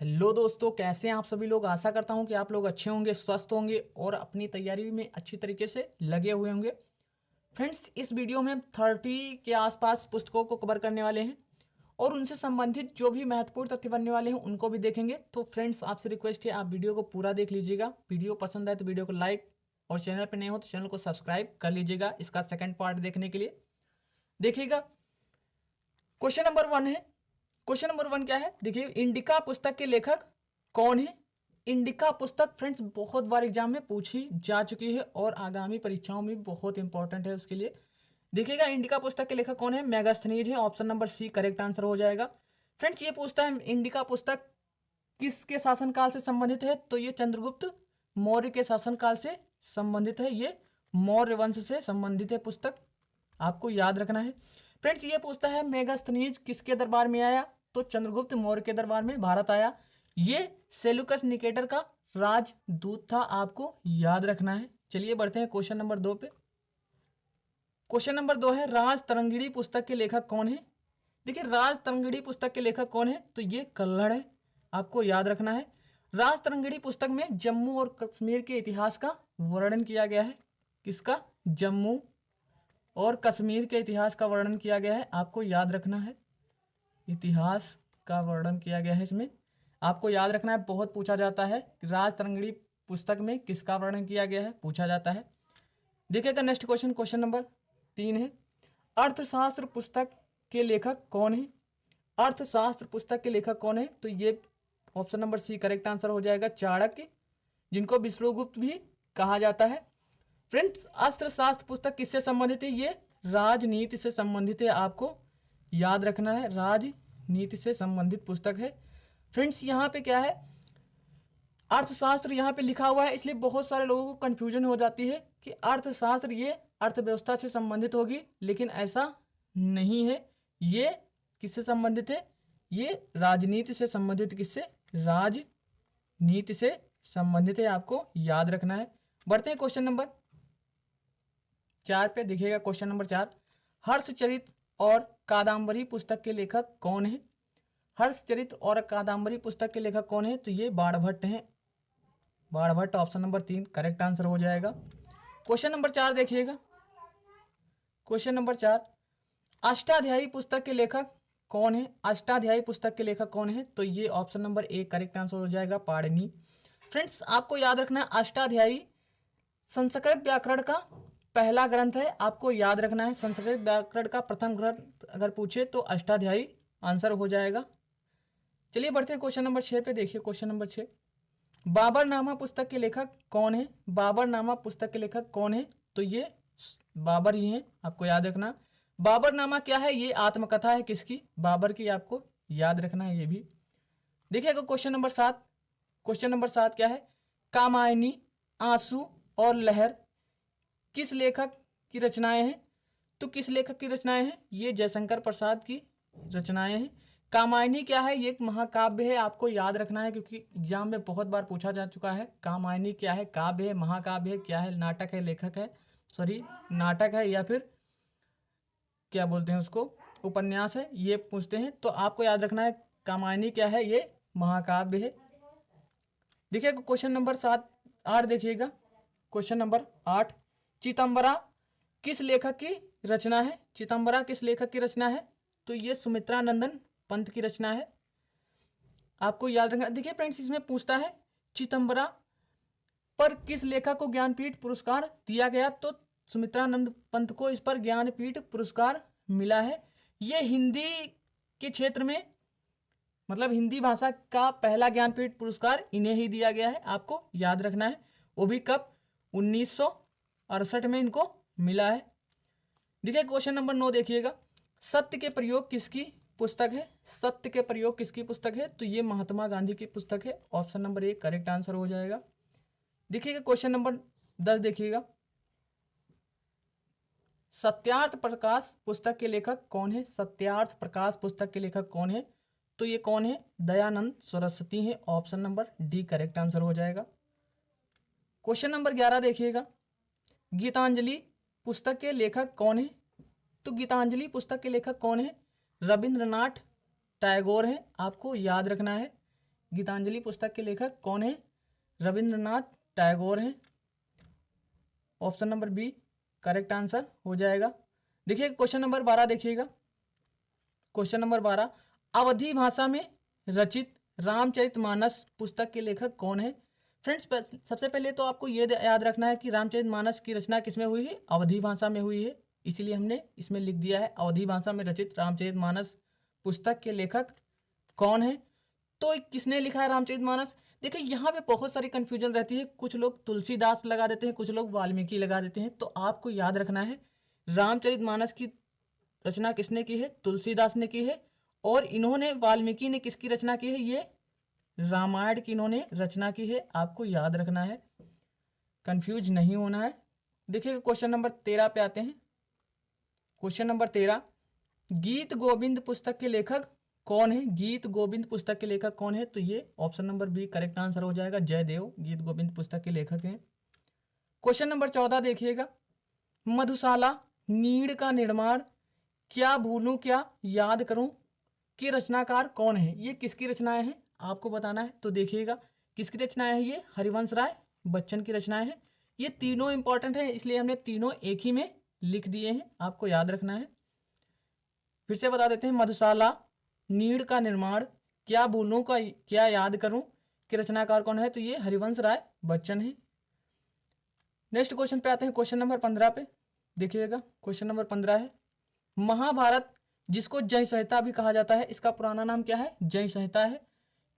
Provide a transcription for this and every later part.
Hello दोस्तों, कैसे हैं आप सभी लोग। आशा करता हूं कि आप लोग अच्छे होंगे, स्वस्थ होंगे और अपनी तैयारी में अच्छी तरीके से लगे हुए होंगे। फ्रेंड्स, इस वीडियो में हम 30 के आसपास पुस्तकों को कवर करने वाले हैं और उनसे संबंधित जो भी महत्वपूर्ण तथ्य बनने वाले हैं उनको भी देखेंगे। तो फ्रेंड्स, आपसे रिक्वेस्ट है आप वीडियो को पूरा देख लीजिएगा। वीडियो पसंद आए तो वीडियो को लाइक और चैनल पर नए हो तो चैनल को सब्सक्राइब कर लीजिएगा इसका सेकेंड पार्ट देखने के लिए। देखिएगा, क्वेश्चन नंबर 1 है। क्वेश्चन नंबर 1 क्या है, देखिए, इंडिका पुस्तक के लेखक कौन है। इंडिका पुस्तक फ्रेंड्स बहुत बार एग्जाम में पूछी जा चुकी है और आगामी परीक्षाओं में बहुत इंपॉर्टेंट है उसके लिए। देखिएगा, इंडिका पुस्तक के लेखक कौन है, मेगास्थनीज है। Option number C correct answer हो जाएगा। फ्रेंड्स, ये पूछता है इंडिका पुस्तक किसके शासनकाल से संबंधित है, तो ये चंद्रगुप्त मौर्य के शासनकाल से संबंधित है। ये मौर्य वंश से संबंधित है पुस्तक, आपको याद रखना है। फ्रेंड्स, ये पूछता है मेगास्थनीज किसके दरबार में आया, तो चंद्रगुप्त मौर्य के दरबार में भारत आया। ये सेल्यूकस निकेटर का राजदूत था, आपको याद रखना है। चलिए बढ़ते हैं क्वेश्चन नंबर 2 पे। क्वेश्चन नंबर 2 है, राज तरंगिणी पुस्तक के लेखक कौन है। देखिए, राज तरंगिणी पुस्तक के लेखक कौन है, तो ये कल्हड़ है, आपको याद रखना है। राज तरंगिणी पुस्तक में जम्मू और कश्मीर के इतिहास का वर्णन किया गया है। किसका, जम्मू और कश्मीर के इतिहास का वर्णन किया गया है, आपको याद रखना है। इतिहास का वर्णन किया गया है इसमें, आपको याद रखना है। बहुत पूछा जाता है राज तरंगिणी पुस्तक में किसका वर्णन किया गया है, पूछा जाता है। देखिएगा नेक्स्ट क्वेश्चन, क्वेश्चन नंबर 3 है, अर्थशास्त्र पुस्तक के लेखक कौन है। अर्थशास्त्र पुस्तक के लेखक कौन है, तो ये option number C correct answer हो जाएगा, चाणक्य, जिनको विष्णुगुप्त भी कहा जाता है। फ्रेंड्स, अर्थशास्त्र पुस्तक किससे संबंधित है, ये राजनीति से संबंधित है, आपको याद रखना है। राजनीति से संबंधित पुस्तक है। फ्रेंड्स, यहाँ पे क्या है, अर्थशास्त्र यहाँ पे लिखा हुआ है, इसलिए बहुत सारे लोगों को कंफ्यूजन हो जाती है कि अर्थशास्त्र ये अर्थव्यवस्था से संबंधित होगी, लेकिन ऐसा नहीं है। ये किससे संबंधित है, ये राजनीति से संबंधित, किससे, राजनीति से संबंधित है, आपको याद रखना है। बढ़ते हैं क्वेश्चन नंबर 4 पे। देखिएगा क्वेश्चन नंबर 4, हर्षचरित और कादम्बरी पुस्तक के लेखक कौन है। हर्षचरित और कादम्बरी पुस्तक के लेखक कौन है, तो ये बाणभट्ट हैं। Banabhatta, option number 3 correct answer हो जाएगा। क्वेश्चन नंबर 4 देखिएगा, क्वेश्चन नंबर 4, अष्टाध्यायी पुस्तक के लेखक कौन है। अष्टाध्यायी पुस्तक के लेखक कौन है, तो ये ऑप्शन नंबर 1 करेक्ट आंसर हो जाएगा, पाणिनि। फ्रेंड्स, आपको याद रखना है अष्टाध्यायी संस्कृत व्याकरण का पहला ग्रंथ है, आपको याद रखना है। संस्कृत व्याकरण का प्रथम ग्रंथ अगर पूछे तो अष्टाध्यायी आंसर हो जाएगा। चलिए बढ़ते हैं क्वेश्चन नंबर 6 पे। देखिए क्वेश्चन नंबर 6, बाबरनामा पुस्तक के लेखक कौन है। बाबरनामा पुस्तक के लेखक कौन है, तो ये बाबर ही हैं, आपको याद रखना। बाबरनामा क्या है, ये आत्मकथा है किसकी, बाबर की, आपको याद रखना है ये भी। देखिएगा क्वेश्चन नंबर 7, क्वेश्चन नंबर 7 क्या है, कामायनी, आंसू और लहर किस लेखक की रचनाएं हैं, तो किस लेखक की रचनाएं हैं, ये जयशंकर प्रसाद की रचनाएं हैं। कामायनी क्या है, ये एक महाकाव्य है, आपको याद रखना है क्योंकि एग्जाम में बहुत बार पूछा जा चुका है। कामायनी क्या है, काव्य है, महाकाव्य है, क्या है, नाटक है, लेखक है, सॉरी नाटक है या फिर क्या बोलते हैं उसको, उपन्यास है, ये पूछते हैं। तो आपको याद रखना है कामायनी क्या है, ये महाकाव्य है। देखिएगा क्वेश्चन नंबर 8 देखिएगा, क्वेश्चन नंबर 8, चितंबरा किस लेखक की रचना है। चितंबरा किस लेखक की रचना है, तो ये सुमित्रानंदन पंत की रचना है, आपको याद रखना। देखिए फ्रेंड्स, इसमें पूछता है चितंबरा पर किस लेखक को ज्ञानपीठ पुरस्कार दिया गया, तो सुमित्रानंद पंत को इस पर ज्ञानपीठ पुरस्कार मिला है। ये हिंदी के क्षेत्र में, मतलब हिंदी भाषा का पहला ज्ञानपीठ पुरस्कार इन्हें ही दिया गया है, आपको याद रखना है। वो भी कब, 1968 में इनको मिला है। देखिए क्वेश्चन नंबर 9 देखिएगा, सत्य के प्रयोग किसकी पुस्तक है। सत्य के प्रयोग किसकी पुस्तक है, तो ये महात्मा गांधी की पुस्तक है, ऑप्शन नंबर 1 करेक्ट आंसर हो जाएगा। देखिएगा क्वेश्चन नंबर 10 देखिएगा, सत्यार्थ प्रकाश पुस्तक के लेखक कौन है। सत्यार्थ प्रकाश पुस्तक के लेखक कौन है, तो ये कौन है, दयानंद सरस्वती है, option number D correct answer हो जाएगा। क्वेश्चन नंबर 11 देखिएगा, गीतांजलि पुस्तक के लेखक कौन है, तो गीतांजलि पुस्तक के लेखक कौन है, रविंद्रनाथ टैगोर हैं, आपको याद रखना है। गीतांजलि पुस्तक के लेखक कौन है? रविंद्रनाथ टैगोर हैं। Option number B correct answer हो जाएगा। देखिए क्वेश्चन नंबर 12 देखिएगा। क्वेश्चन नंबर 12, अवधी भाषा में रचित रामचरितमानस पुस्तक के लेखक कौन है? फ्रेंड्स सबसे पहले तो आपको ये याद रखना है कि रामचरितमानस की रचना किसमें हुई है? अवधी भाषा में हुई है, इसीलिए हमने इसमें लिख दिया है अवधी भाषा में रचित रामचरितमानस पुस्तक के लेखक कौन है। तो किसने लिखा है रामचरितमानस? देखिए यहाँ पे बहुत सारी कंफ्यूजन रहती है, कुछ लोग तुलसीदास लगा देते हैं, कुछ लोग वाल्मीकि लगा देते हैं। तो आपको याद रखना है रामचरितमानस की रचना किसने की है? तुलसीदास ने की है। और इन्होंने वाल्मीकि ने किसकी रचना की है? ये रामायण की इन्होंने रचना की है। आपको याद रखना है, कंफ्यूज नहीं होना है। देखिए क्वेश्चन नंबर 13 पे आते हैं। क्वेश्चन नंबर 13, गीत गोविंद पुस्तक के लेखक कौन है? गीत गोविंद पुस्तक के लेखक कौन है? तो ये option number B correct answer हो जाएगा। जयदेव गीत गोविंद पुस्तक के लेखक हैं। क्वेश्चन नंबर 14 देखिएगा, मधुशाला नीड़ का निर्माण क्या भूलूं क्या याद करूं की रचनाकार कौन है? ये किसकी रचनाएं हैं आपको बताना है। तो देखिएगा किसकी रचनाएं हैं? ये हरिवंश राय बच्चन की रचनाएं हैं। ये तीनों इंपॉर्टेंट है, इसलिए हमने तीनों एक ही में लिख दिए हैं, आपको याद रखना है। फिर से बता देते हैं, मधुशाला नीड़ का निर्माण क्या भूलूं का क्या याद करूं कि रचनाकार कौन है? तो ये हरिवंश राय बच्चन है। नेक्स्ट क्वेश्चन पे आते हैं, क्वेश्चन नंबर 15 पे देखिएगा। क्वेश्चन नंबर 15 है, महाभारत जिसको जय संहिता भी कहा जाता है, इसका पुराना नाम क्या है? जय संहिता है।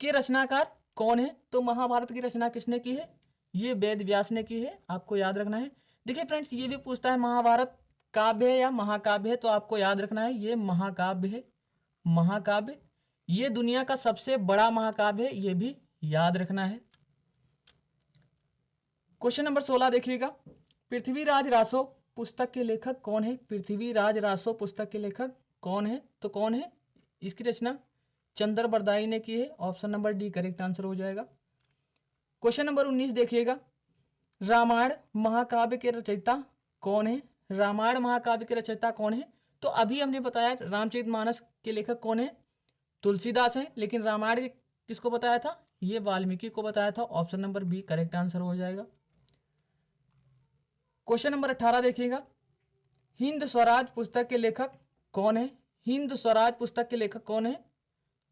के रचनाकार कौन है? तो महाभारत की रचना किसने की है? ये वेद व्यास ने की है, आपको याद रखना है। देखिए फ्रेंड्स ये भी पूछता है महाभारत काव्य है या महाकाव्य है, तो आपको याद रखना है ये महाकाव्य है। महाकाव्य, ये दुनिया का सबसे बड़ा महाकाव्य है, ये भी याद रखना है। क्वेश्चन नंबर 16 देखिएगा, पृथ्वीराज रासो पुस्तक के लेखक कौन है? पृथ्वीराज रासो पुस्तक के लेखक कौन है? तो कौन है? इसकी रचना चंद्र बरदाई ने की है। Option number D correct answer हो जाएगा। क्वेश्चन नंबर 19 देखिएगा, रामायण महाकाव्य के रचयिता कौन है? रामायण महाकाव्य के रचयिता कौन है? तो अभी हमने बताया रामचरितमानस के लेखक कौन है? तुलसीदास हैं। लेकिन रामायण किसको बताया था? ये वाल्मीकि को बताया था। Option number B correct answer हो जाएगा। क्वेश्चन नंबर 18 देखिएगा, हिंद स्वराज पुस्तक के लेखक कौन है? हिंद स्वराज पुस्तक के लेखक कौन है?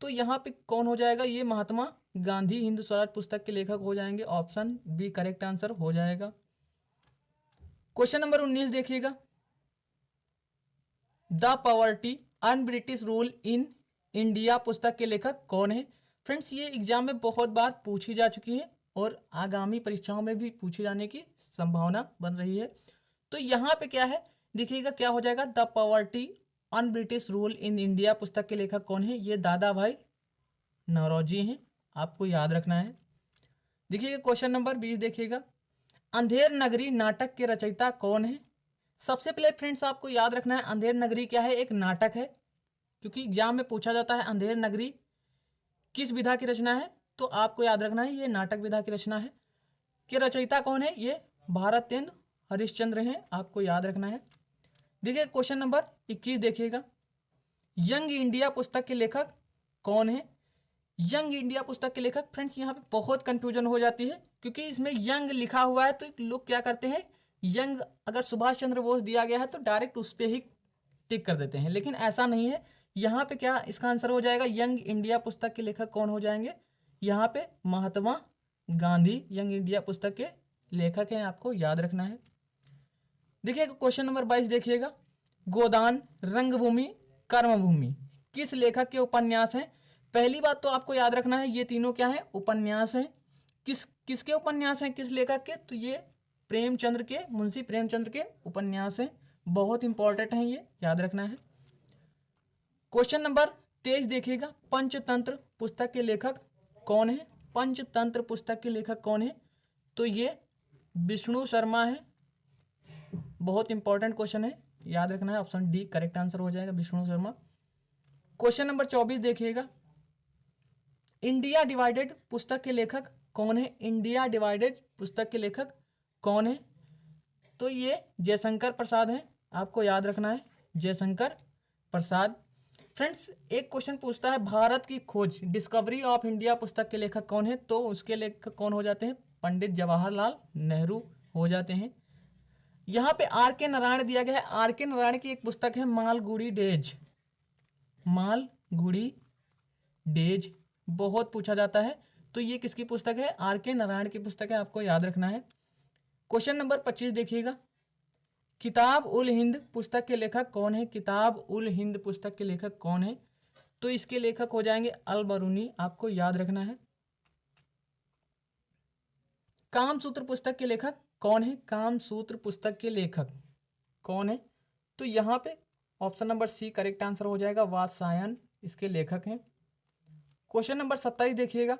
तो यहाँ पे कौन हो जाएगा? ये महात्मा गांधी हिंद स्वराज पुस्तक के लेखक हो जाएंगे। ऑप्शन बी करेक्ट आंसर हो जाएगा। क्वेश्चन नंबर 19 देखिएगा, the poverty un British rule in India पुस्तक के लेखक कौन है? फ्रेंड्स ये एग्जाम में बहुत बार पूछी जा चुकी है और आगामी परीक्षाओं में भी पूछे जाने की संभावना बन रही है। तो यहाँ पे क्या है देखिएगा, क्या हो जाएगा? The poverty un British rule in India पुस्तक के लेखक कौन है? ये दादा भाई नौरोजी हैं, आपको याद रखना है। देखिएगा क्वेश्चन नंबर 20 देखिएगा, अंधेर नगरी नाटक के रचयिता कौन है? सबसे पहले फ्रेंड्स आपको याद रखना है अंधेर नगरी क्या है? एक नाटक है, क्योंकि एग्जाम में पूछा जाता है अंधेर नगरी किस विधा की रचना है, तो आपको याद रखना है ये नाटक विधा की रचना है। कि रचयिता कौन है? ये भारतेंदु हरिश्चंद्र हैं, आपको याद रखना है। देखिए क्वेश्चन नंबर 21 देखिएगा, यंग इंडिया पुस्तक के लेखक कौन है? यंग इंडिया पुस्तक के लेखक फ्रेंड्स यहाँ पे बहुत कंफ्यूजन हो जाती है, क्योंकि इसमें यंग लिखा हुआ है तो लोग क्या करते हैं, यंग अगर सुभाष चंद्र बोस दिया गया है तो डायरेक्ट उस पर ही टिक कर देते हैं, लेकिन ऐसा नहीं है। यहाँ पे क्या इसका आंसर हो जाएगा? यंग इंडिया पुस्तक के लेखक कौन हो जाएंगे? यहाँ पे महात्मा गांधी यंग इंडिया पुस्तक के लेखक हैं, आपको याद रखना है। देखिएगा क्वेश्चन नंबर 22 देखिएगा, गोदान रंगभूमि कर्मभूमि किस लेखक के उपन्यास हैं? पहली बात तो आपको याद रखना है ये तीनों क्या है? उपन्यास हैं। किसके उपन्यास हैं? किस लेखक के? तो ये प्रेमचंद्र के, मुंशी प्रेमचंद्र के उपन्यास हैं, बहुत इंपॉर्टेंट हैं, ये याद रखना है। क्वेश्चन नंबर 23 देखिएगा, पंचतंत्र पुस्तक के लेखक कौन है? पंचतंत्र पुस्तक के लेखक कौन है? तो ये विष्णु शर्मा है, बहुत इंपॉर्टेंट क्वेश्चन है, याद रखना है। ऑप्शन डी करेक्ट आंसर हो जाएगा, विष्णु शर्मा। क्वेश्चन नंबर 24 देखिएगा, इंडिया डिवाइडेड पुस्तक के लेखक कौन है? इंडिया डिवाइडेड पुस्तक के लेखक कौन है? तो ये जयशंकर प्रसाद हैं, आपको याद रखना है, जयशंकर प्रसाद। फ्रेंड्स एक क्वेश्चन पूछता है भारत की खोज डिस्कवरी ऑफ इंडिया पुस्तक के लेखक कौन है, तो उसके लेखक कौन हो जाते हैं, पंडित जवाहरलाल नेहरू हो जाते हैं। यहाँ पे आर के नारायण दिया गया है। आर के नारायण की एक पुस्तक है मालगुडी डेज, मालगुडी डेज बहुत पूछा जाता है, तो ये किसकी पुस्तक है, आर के नारायण की पुस्तक है, आपको याद रखना है। क्वेश्चन नंबर 25 देखिएगा, किताब उल हिंद पुस्तक के लेखक कौन है, किताब उल हिंद पुस्तक के लेखक कौन है, तो इसके लेखक हो जाएंगे अल बरूनी, आपको याद रखना है। कामसूत्र पुस्तक के लेखक कौन है, कामसूत्र पुस्तक के लेखक कौन है, तो यहाँ पे option number C correct answer हो जाएगा, वात्स्यायन इसके लेखक हैं। क्वेश्चन नंबर 27 देखिएगा,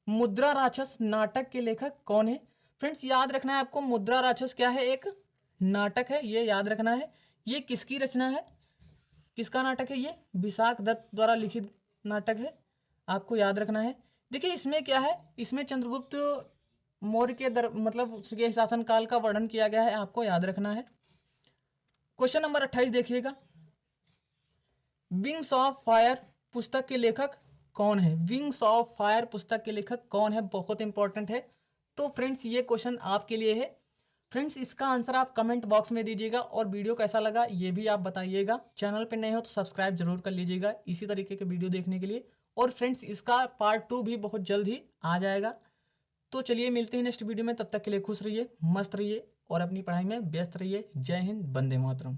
मुद्रा राक्षस नाटक के लेखक कौन है। फ्रेंड्स याद रखना है आपको, मुद्रा राक्षस क्या है, एक नाटक है, ये याद रखना है। ये किसकी रचना है, किसका नाटक है, ये विशाख दत्त द्वारा लिखित नाटक है, आपको याद रखना है। देखिए इसमें क्या है, इसमें चंद्रगुप्त मौर्य के मतलब उसके शासनकाल का वर्णन किया गया है, आपको याद रखना है। क्वेश्चन नंबर 28 देखिएगा, विंग्स ऑफ फायर पुस्तक के लेखक कौन है, विंग्स ऑफ फायर पुस्तक के लेखक कौन है, बहुत इंपॉर्टेंट है। तो फ्रेंड्स ये क्वेश्चन आपके लिए है। फ्रेंड्स इसका आंसर आप कमेंट बॉक्स में दीजिएगा और वीडियो कैसा लगा ये भी आप बताइएगा। चैनल पे नए हो तो सब्सक्राइब जरूर कर लीजिएगा इसी तरीके के वीडियो देखने के लिए। और फ्रेंड्स इसका पार्ट 2 भी बहुत जल्द ही आ जाएगा। तो चलिए मिलते हैं नेक्स्ट वीडियो में, तब तक के लिए खुश रहिए, मस्त रहिए और अपनी पढ़ाई में व्यस्त रहिए। जय हिंद, वंदे मातरम।